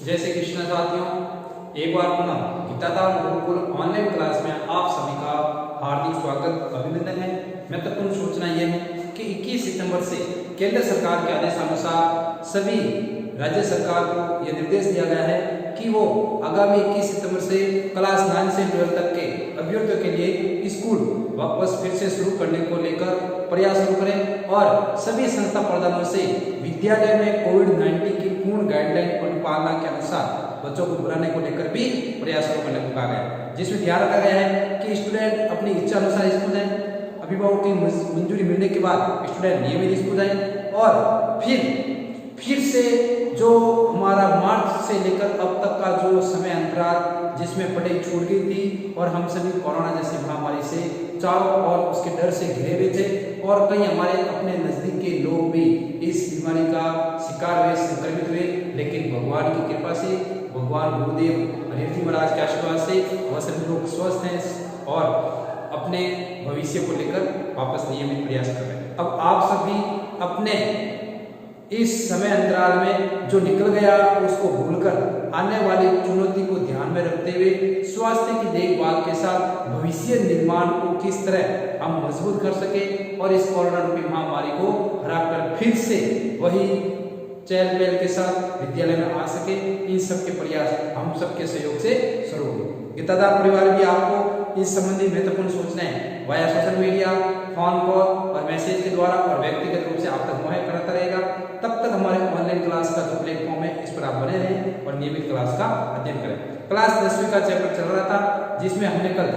जय श्री कृष्ण साथियों, एक बार पुनः गीताधाम गुरुकुल ऑनलाइन क्लास में आप सभी का हार्दिक स्वागत अभिनंदन है। महत्वपूर्ण सूचना यह है कि 21 सितंबर से केंद्र सरकार के आदेशानुसार सभी राज्य सरकार को यह निर्देश दिया गया है कि वो आगामी 21 सितंबर से क्लास 9 से 12 तक के अभ्यर्थियों के लिए स्कूल वापस फिर से शुरू करने को लेकर प्रयास शुरू करें और सभी संस्था प्रधानों से विद्यालय में कोविड-19 की पूर्ण गाइडलाइन अनुपालना के अनुसार बच्चों को बुलाने को लेकर भी प्रयास शुरू करने को कहा गया है, जिसमें ध्यान रखा गया है कि स्टूडेंट अपनी इच्छा अनुसार स्कूल जाए, अभिभावकों की मंजूरी मिलने के बाद स्टूडेंट नियमित स्कूल जाए और फिर से जो हमारा मार्च से लेकर अब तक का जो समय अंतराल जिसमें पढ़ाई छूट गई थी और हम सभी कोरोना जैसी महामारी से चारों ओर उसके डर से घिरे हुए थे और कई हमारे अपने नजदीक के लोग भी इस बीमारी का शिकार हुए, संक्रमित हुए, लेकिन भगवान की कृपा से, भगवान गुरुदेव हरिहर महाराज के आशीर्वाद से वह सभी लोग स्वस्थ हैं और अपने भविष्य को लेकर वापस नियमित प्रयास कर रहे हैं। अब आप सभी अपने इस समय अंतराल में जो निकल गया उसको भूलकर आने वाली चुनौती को ध्यान में रखते हुए स्वास्थ्य की देखभाल के साथ भविष्य निर्माण को किस तरह हम मजबूत कर सके और इस कोरोना रूपी महामारी को हराकर फिर से वही चहल पहल के साथ विद्यालय में आ सके, इन सब के प्रयास हम सबके सहयोग से शुरू हो। गीताधाम परिवार भी आपको इस संबंधी महत्वपूर्ण सूचनाएं via social media, phone call और मैसेज के द्वारा और व्यक्तिगत रूप से आप तक मुहैया कराता रहेगा। तब तक हमारे ऑनलाइन क्लास का जो प्लेटफॉर्म है इस पर आप बने रहें और नियमित क्लास का अध्ययन करें। क्लास 10वीं का चैप्टर चल रहा था जिसमें हमने कल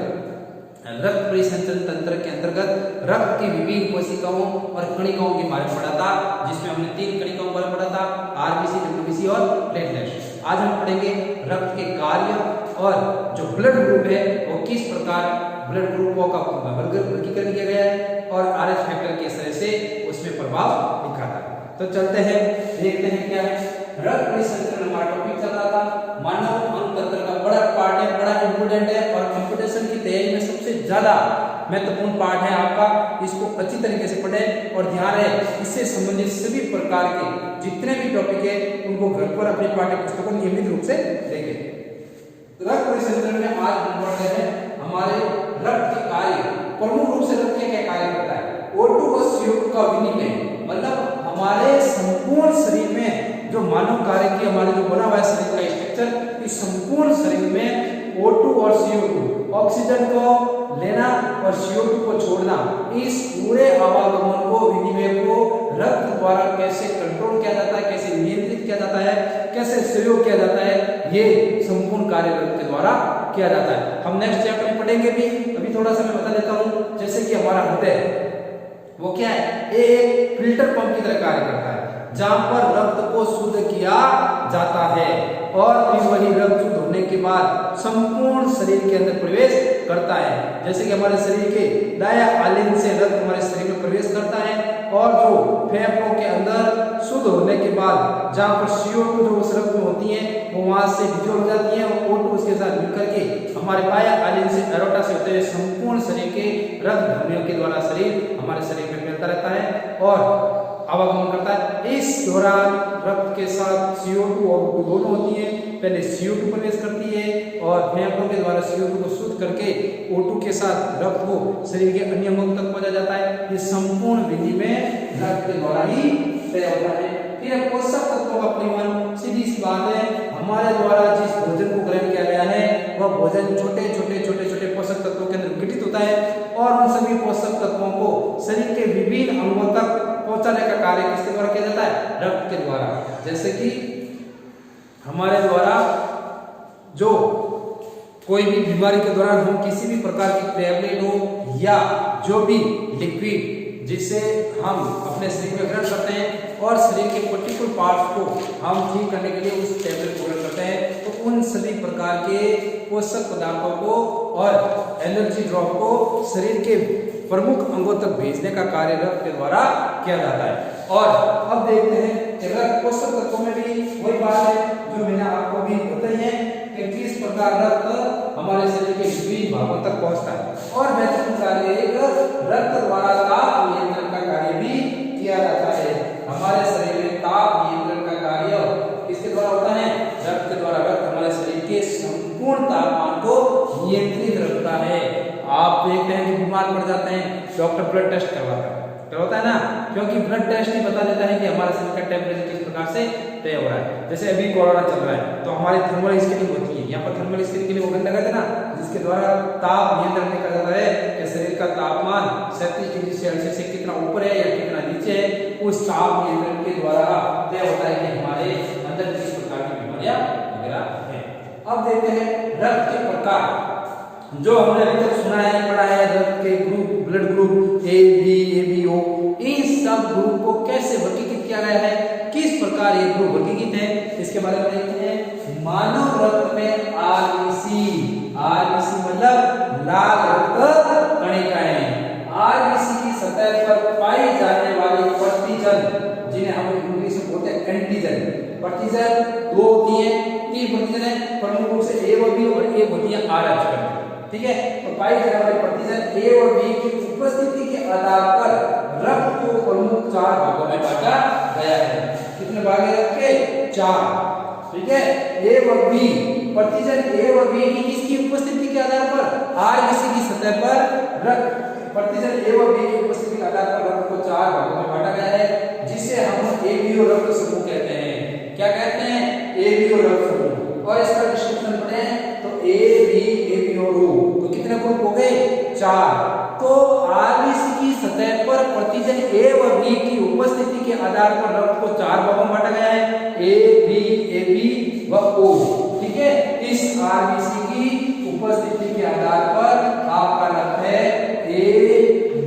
रक्त परिसंचरण तंत्र के अंतर्गत रक्त की विभिन्न कोशिकाओं और कणिकाओं के बारे में पढ़ा था, जिसमें हमने 3 कणिकाओं के बारे में पढ़ा था, आरबीसी, डब्ल्यूबीसी और प्लेटलेट्स। आज हम पढ़ेंगे रक्त के कार्य और जो ब्लड ग्रुप है वो किस प्रकार ब्लड ग्रुपों का वर्गीकरण किया गया है और आरएच फैक्टर किस तरह से उसमें प्रभाव दिखा था। तो चलते हैं, देखते हैं क्या है। रक्त परिसंचरण हमारा टॉपिक चल रहा था, मानव अंग तंत्र का बड़ा पार्ट है, बड़ा इंपोर्टेंट है और कंप्यूटेशन की तैयारी में सबसे ज्यादा महत्वपूर्ण पार्ट है आपका। इसको अच्छी तरीके से पढ़ें और ध्यान रहे इससे संबंधित सभी प्रकार के जितने भी टॉपिक है उनको घर पर अपने पाठ्य पुस्तकों को नियमित रूप से देखें। रक्त परिसंचरण में आज हम पढ़ रहे हैं हमारे रक्त के कार्य। प्रमुख रूप से रक्त क्या कार्य करता है? O2 और CO2 का विनिमय, मतलब हमारे संपूर्ण शरीर में जो मानव कार्य की हमारे जो बना हुआ है शरीर का स्ट्रक्चर, इस संपूर्ण शरीर में O2 और CO2 ऑक्सीजन को लेना और CO2 को छोड़ना, इस पूरे आवागमन को, विनिमय को रक्त द्वारा कैसे कंट्रोल किया जाता है, कैसे नियंत्रित किया जाता है, कैसे सहयोग किया जाता है, ये संपूर्ण कार्य रक्त के द्वारा किया जाता है। हम नेक्स्ट चैप्टर में पढ़ेंगे भी, अभी थोड़ा सा मैं बता देता हूँ। जैसे कि हमारा हृदय वो क्या है? एक फिल्टर पंप की तरह कार्य करता है जहां पर रक्त को शुद्ध किया जाता है और फिर वही रक्त शुद्ध होने के बाद संपूर्ण शरीर के अंदर प्रवेश करता है। जैसे कि हमारे शरीर के दाया आलिंद से रक्त हमारे शरीर में प्रवेश करता है और जो फेफड़ों के अंदर शुद्ध होने के बाद जहां पर CO2 जो उस रक्त में होती है वो वहां से विड्रॉल हो जाती है और O2 उसके साथ मिलकर के हमारे बाया आलिंद से एरोटा से होते हुए संपूर्ण शरीर के रक्त धमनियों के द्वारा शरीर हमारे शरीर में फैलता रहता है और आवागमन करता है। इस दौरान रक्त के साथ CO2 और O2 दोनों होती है। पहले CO2 प्रवेश करती है और फेफड़ों के द्वारा CO2 को शुद्ध करके O2 के साथ रक्त को शरीर के अन्य अंगों तक पहुंचा जाता है। ये संपूर्ण विनिमय रक्त के द्वारा ही तय होता है। फिर पोषक तत्वों का परिवहन, सीधी सी बात है, हमारे द्वारा जिस भोजन को ग्रहण किया गया है वह भोजन छोटे छोटे पोषक तत्वों के अंदर विघटित होता है और उन सभी पोषक तत्वों को शरीर के विभिन्न अंगों तक पहुंचाने का कार्य किसके द्वारा किया जाता है? रक्त के द्वारा। जैसे कि हमारे द्वारा जो कोई भी बीमारी के दौरान हम किसी भी प्रकार की टैबलेट हो या जो भी लिक्विड जिससे हम अपने शरीर में ग्रहण करते हैं और शरीर के पर्टिकुलर पार्ट्स को हम ठीक करने के लिए उस टैबलेट को ग्रहण करते हैं, तो उन सभी प्रकार के पोषक पदार्थों को और एनर्जी ड्रॉप को शरीर के प्रमुख अंगों तक भेजने का कार्य रक्त के द्वारा किया जाता है। और अब देखते हैं कि रक्त पोषक तत्वों में भी वही बात है जो मैंने आपको भी बताई है कि किस प्रकार रक्त हमारे शरीर के विभिन्न भागों तक पहुंचता है और महत्वपूर्ण कार्य एक रक्त द्वारा ताप नियंत्रण का कार्य भी किया जाता है। हमारे शरीर में ताप नियंत्रण का कार्य किसके द्वारा होता है? रक्त के द्वारा। रक्त हमारे शरीर के संपूर्ण तापमान को नियंत्रित रखता है। आप देखते हैं कि बीमार पड़ जाते हैं, डॉक्टर ब्लड टेस्ट करवाता है ना, क्योंकि ब्लड टेस्ट ही बता देता है कि हमारे शरीर का टेम्परेचर किस प्रकार से तय हो रहा है। जैसे अभी कोरोना चल रहा है तो हमारी थर्मल स्क्रीनिंग होती है, यहाँ पर थर्मल स्क्रीनिंग के लिए वो गन लगाते हैं ना, जिसके द्वारा ताप नियंत्रण देखा जाता है कि शरीर का तापमान 37 डिग्री सेल्सियस से कितना ऊपर है या कितना नीचे है। उस ताप नियंत्रण के द्वारा तय होता है कि हमारे अंदर किस प्रकार की बीमारियां वगैरह है। अब देखते हैं रक्त के प्रकार, जो हमने अभी तक सुना है, पढ़ा है, रक्त के group, blood group A B, AB O, इन सब ग्रुप को कैसे वर्गीकृत किया गया है, किस प्रकार ये ग्रुप वर्गीकृत है, इसके बारे में देखते हैं। मानव रक्त में आरबीसी मतलब लाल रक्त कणिकाएं, आरबीसी की सतह पर पाई जाने वाली प्रतिजन, जिन्हें हम इंग्लिश में बोलते हैं एंटीजन। प्रतिजन दो होती है, तीन प्रतिजन है, प्रमुख रूप से ए और बी, और एक होती है RH। ठीक है, तो पाई जाने वाली प्रतिजन ए और बी की उपस्थिति के आधार पर रक्त को प्रमुख 4 भागों में बांटा गया है। कितने भाग है रक्त के? 4। ठीक है, ए और बी, प्रतिजन ए और बी की किसकी उपस्थिति के आधार पर? आरबीसी की सतह पर रक्त, प्रतिजन ए और बी की उपस्थिति के आधार पर रक्त को 4 भागों में बांटा गया है, जिसे हम एबीओ रक्त समूह कहते हैं। क्या कहते हैं? एबीओ रक्त समूह। और इसका डिस्क्रिप्शन पढ़ें तो ABO, तो कितने ग्रुप हो गए? 4। तो आरबीसी की सतह पर प्रतिजन ए व बी की उपस्थिति के आधार पर रक्त को 4 भागों में बांटा गया है, ए बी, AB व O। ठीक है, इस आरबीसी की उपस्थिति के आधार पर आपका रक्त है ए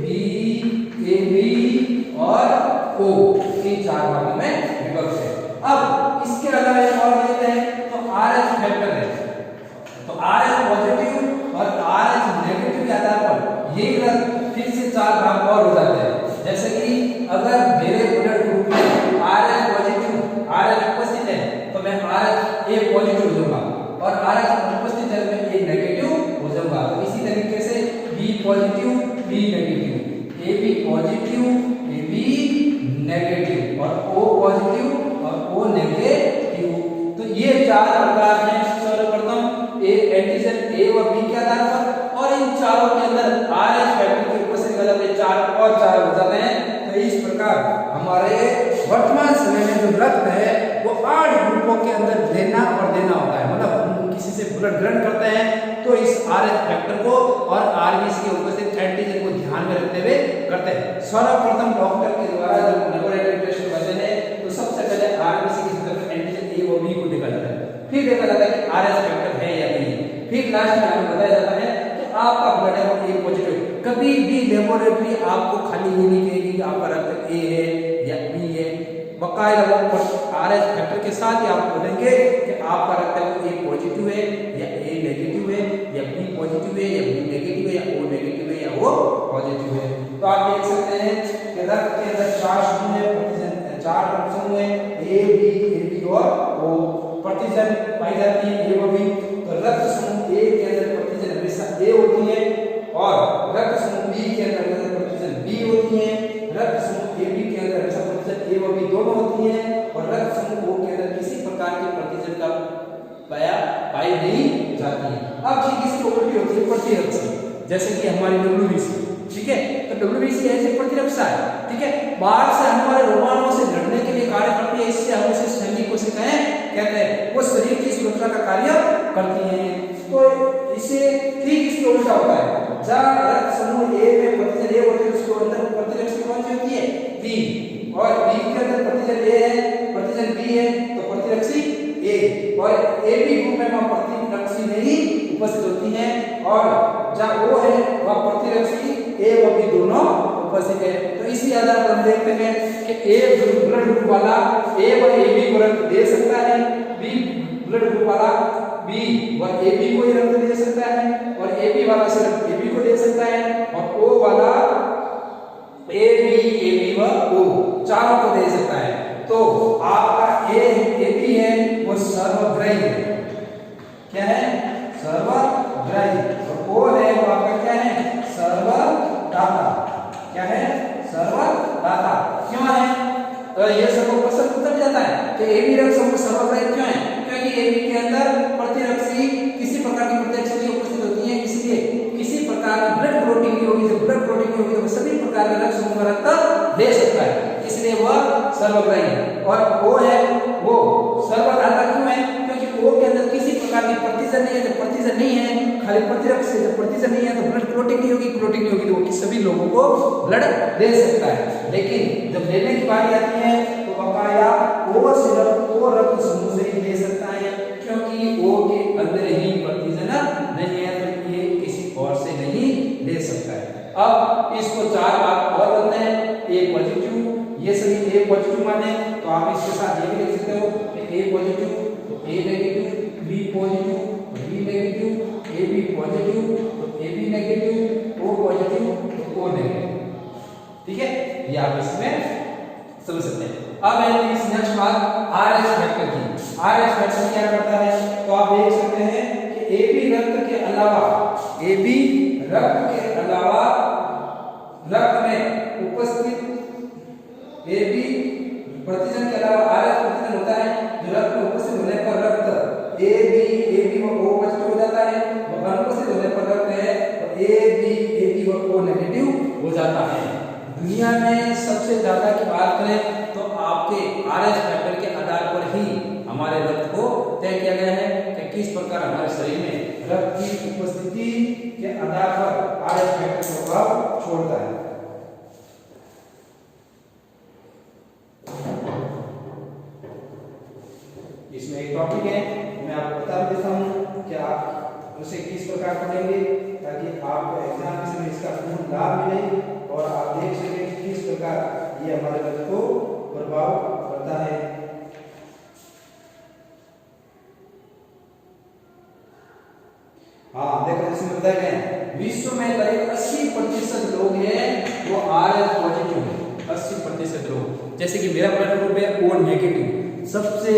बी, AB और O, इन 4 भागों में विभक्त है। अब इसके अलावा और देखते हैं तो RH फैक्टर है, तो RH पॉजिटिव और RH नेगेटिव के आधार पर ये रक्त फिर से 4 भाग और हो जाते हैं। जैसे कि अगर मेरे ब्लड ग्रुप में RH पॉजिटिव, RH उपस्थित है, तो मैं RH A पॉजिटिव हो जाऊंगा, और RH अनुपस्थित है मैं A नेगेटिव हो जाऊंगा। तो इसी तरीके से B positive, B negative, AB positive, AB negative, और O पॉजिटिव और O नेगेटिव। तो ये 4 प्रकार हैं। सर्वप्रथम एंटीजन ए व बी के आधार पर, और इन चारों के अंदर RH फैक्टर की उपस्थिति के आधार पर 4 और 4 हो जाते हैं। तो इस प्रकार हमारे वर्तमान समय में जो रक्त है वो 8 ग्रुपों के अंदर लेना और देना होता है। मतलब हम किसी से ब्लड ग्रहण करते हैं तो इस RH फैक्टर को और आरबीसी के उपस्थित एंटीजन को ध्यान में रखते हुए करते हैं। सर्वप्रथम डॉक्टर के द्वारा जब लेबोरेटरी टेस्ट करते हैं तो सबसे पहले आरबीसी की सतह पर एंटीजन ए व बी को देखा जाता है, फिर देखा जाता है कि RH फैक्टर है या नहीं, फिर लास्ट में हमें बताया जाता है कि आपका ब्लड है वो A पॉजिटिव। कभी भी लेबोरेटरी आपको खाली ये नहीं कहेगी कि आपका रक्त A है या B है, बकायदा वो RH फैक्टर के साथ ही आपको बोलेंगे कि आपका रक्त है वो A पॉजिटिव है या A नेगेटिव है या B पॉजिटिव है या B नेगेटिव है या O नेगेटिव है या O पॉजिटिव है। तो आप देख सकते हैं कि रक्त के अंदर 4 समूह है, प्रतिजन 4 समूह है, A B, AB और O। प्रतिजन पाई जाती है A व B, तो रक्त समूह A के अंदर प्रतिजन हमेशा A होती है, और रक्त समूह B के अंदर प्रतिजन B होती है, रक्त समूह AB के अंदर हमेशा प्रतिजन A व B दोनों होती है, और रक्त समूह O के अंदर किसी प्रकार की प्रतिजन का पाई नहीं जाती है। अब ठीक इसकी उल्टी होती है प्रतिरक्षी, जैसे कि हमारी WBC। ठीक है, तो WBC ऐसे प्रतिरक्षा है। ठीक है, बाहर से हमारे रोगाणुओं से लड़ने के लिए कार्य करती है, इससे हम उसे सैनिक कोशिकाएं कहते हैं, वो शरीर की सुरक्षा का कार्य करती हैं। तो इसे ठीक इसके उल्टा होता है, जहां रक्त समूह A में प्रतिजन A होते हैं उसके अंदर प्रतिरक्षी कौन सी होती है? B, और B के अंदर प्रतिजन A है, प्रतिजन B है, तो प्रतिरक्षी A, और AB ग्रुप में वहां प्रतिरक्षी नहीं उपस्थित होती है, और जहां O है वहां प्रतिरक्षी A व B दोनों उपस्थित है। तो इसी आधार पर हम देखते हैं कि A ब्लड ग्रुप वाला A व AB को रक्त दे सकता है, B ब्लड ग्रुप वाला B व AB को रक्त दे सकता है, और AB वाला सिर्फ AB को दे सकता है, और O वाला AB, AB व O चारों को दे सकता है। तो आपका AB है वो सर्वग्राही है। क्या है? सर्वग्राही। और O है वो आपका क्या है? सर्वदाता। क्या है? सर्वदाता। क्यों है? ये सबको प्रश्न पूछा जाता है कि AB रक्त समूह सर्वग्राही क्यों है? क्योंकि AB के अंदर प्रतिरक्षी किसी प्रकार की प्रतिरक्षी उपस्थित होती है, इसलिए किसी प्रकार की ब्लड क्लॉटिंग नहीं होगी। जब ब्लड क्लॉटिंग नहीं होगी तो सभी प्रकार के रक्त समूह रक्त ले सकता है, इसलिए वह सर्वग्राही है। और O है वो सर्वघातक क्यों है? क्योंकि O के अंदर किसी प्रकार की प्रतिजन नहीं है। जब प्रतिजन नहीं है, खाली प्रतिरक्षी से, जब प्रतिजन नहीं है तो ब्लड क्लॉटिंग नहीं होगी, क्लॉटिंग नहीं होगी तो वो सभी लोगों को ब्लड दे सकता है। लेकिन जब लेने की बारी आती है तो बकाया O सिर्फ O रक्त समूह से ही ले सकता है, क्योंकि O के अंदर ही प्रतिजन नहीं है तो ये किसी और से नहीं ले सकता है। अब इसको चार भाग और बनते हैं। A पॉजिटिव, ये सभी A पॉजिटिव माने तो आप इसके साथ ये भी लिख सकते हो A positive, A negative, B positive, B negative, AB positive, AB negative, O positive, O negative. ठीक है, ये आप इसमें समझ सकते हैं। अब है इस नेक्स्ट बात RH फैक्टर की। RH फैक्टर क्या करता है तो आप देख सकते हैं कि AB रक्त के अलावा, AB रक्त के अलावा रक्त में उपस्थित AB प्रतिजन के अलावा RH प्रतिजन होता है जो रक्त में उपस्थित होने पर रक्त AB व O पॉजिटिव हो जाता है, और अनुपस्थित होने पर रक्त है तो AB व O नेगेटिव हो जाता है। दुनिया में सबसे ज्यादा की बात करें तो आपके RH फैक्टर के आधार पर ही हमारे रक्त को तय किया गया है कि किस प्रकार हमारे शरीर में रक्त की उपस्थिति के आधार पर RH फैक्टर प्रभाव छोड़ता है। इसमें एक टॉपिक है, मैं आपको बता देता हूं कि आप उसे किस प्रकार पढ़ेंगे ताकि आपको एग्जामिनेशन में इसका पूर्ण लाभ मिले और आप देख सकें कि किस प्रकार ये हमारे रक्त को प्रभाव करता है। हाँ देखो, इसमें बताया गया है विश्व में करीब 80% लोग हैं वो RH पॉजिटिव है। 80% लोग, जैसे कि मेरा ब्लड ग्रुप है O नेगेटिव, सबसे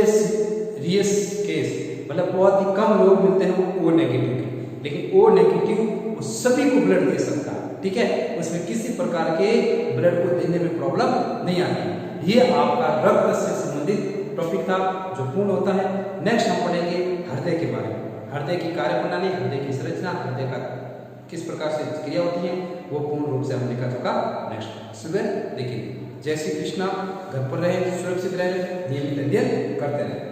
रियस केस मतलब बहुत ही कम लोग मिलते हैं वो O नेगेटिव के, लेकिन O नेगेटिव वो सभी को ब्लड दे सकता है। ठीक है, उसमें किसी प्रकार के ब्लड को देने में प्रॉब्लम नहीं आती। ये आपका रक्त से संबंधित टॉपिक था जो पूर्ण होता है। नेक्स्ट हम पढ़ेंगे हृदय के बारे में, हृदय की कार्यप्रणाली, हृदय की संरचना, हृदय का किस प्रकार से क्रिया होती है वो पूर्ण रूप से हम देखा चुका। नेक्स्ट सुबह देखिए। जय श्री कृष्णा। घर पर रहे, सुरक्षित रहे, नियमित अध्ययन करते रहे।